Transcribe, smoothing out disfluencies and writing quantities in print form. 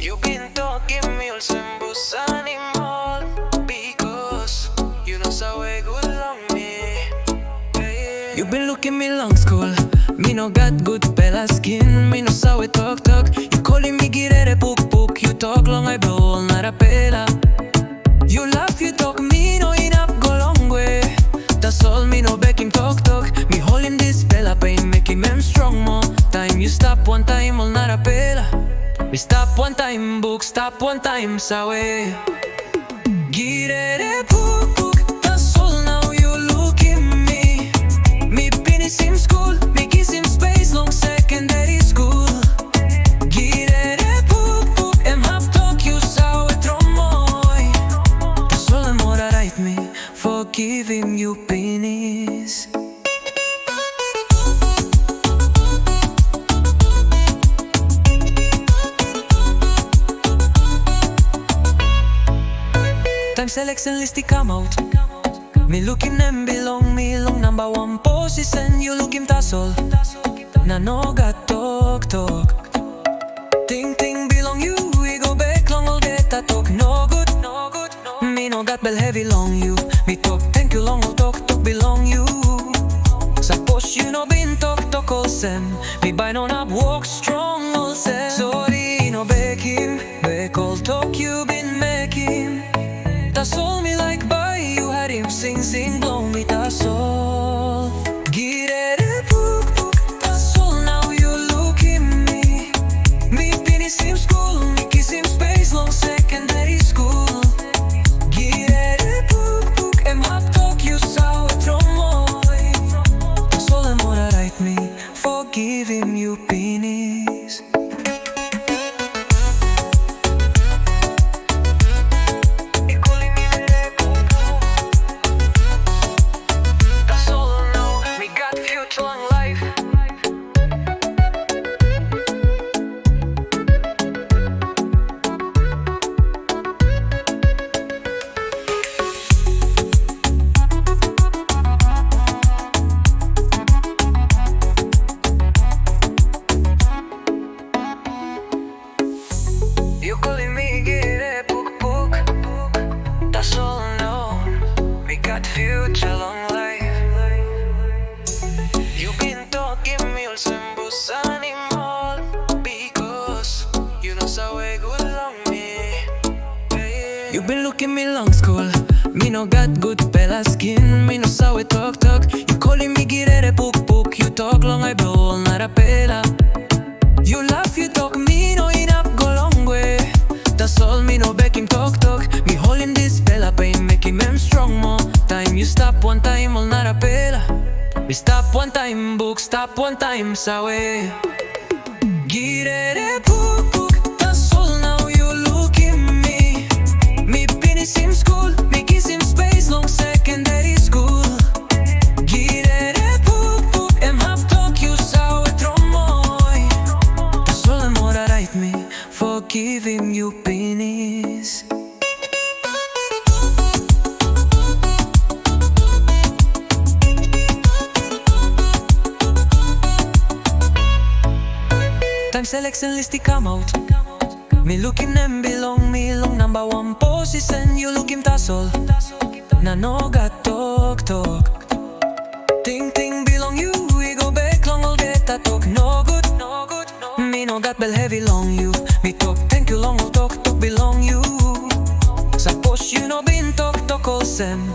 You been talking me all sembus animal because you know so way good long me. You been looking me long school. Me no got good bella skin. Me no saw it talk. You calling me Girere Pukpuk. You talk long I blow all night a pela. You laugh, you talk, me no enough go long way. That's all, me no back him talk. Me holding this bella pain, make him strong more time. You stop one time, all not a pela. Me stop one time, book, stop one time, sawe. Girere Pukpuk, that's all now you look in me. Me finish him school, me kiss him space long secondary school. Girere Pukpuk, em hap talk you sawe tromoy. That's all I'm what I write me, forgive him you penis. Time selection list come out. Me looking them belong, me long number one position. You look him tassel. Na no got talk. Ting belong you. We go back long all get a talk. No good. Me no got bell heavy long you. Me talk thank you long all talk belong you. Suppose you no been talk all sem. Me buy no up walk strong all sem. Sorry no back him. Back all talk you been making. That's all me like by you had him sing blow me that's all. Girere Pukpuk, that's all now you look in me. Me finish him school, me kiss him space long secondary school. Girere Pukpuk, em hap talk you saw it tromoy. That's all I'm gonna write me, forgive him you penis. You calling me Girere Pukpuk, that's all I know. We got future long life. You been talking me all sembus animal because you know so way good long me. You been looking me long school. Me no got good bella skin. Me no saw it talk. You calling me Girere Pukpuk. You talk long I blow all night a pela. You laugh, you talk, me no enough go long way. That's all, me no back him talk. Me holding this bella pain, make him strong more time. You stop one time, all not a pela. Me stop one time, book, stop one time, sawe. Girere Pukpuk, that's all now you look in me. Me finish him school, me kiss him space long secondary school. Girere Pukpuk, em hap talk you sawe tromoy. That's all I'm what I write me, forgive him you penis. Time selection list come out. Me looking them belong, me long number one position. You look him tassel. Na no got talk. Ting belong you. We go back long all get a talk. No good. Me no got bell heavy long you. Me talk thank you long all talk belong you. Suppose you no been talk all sem.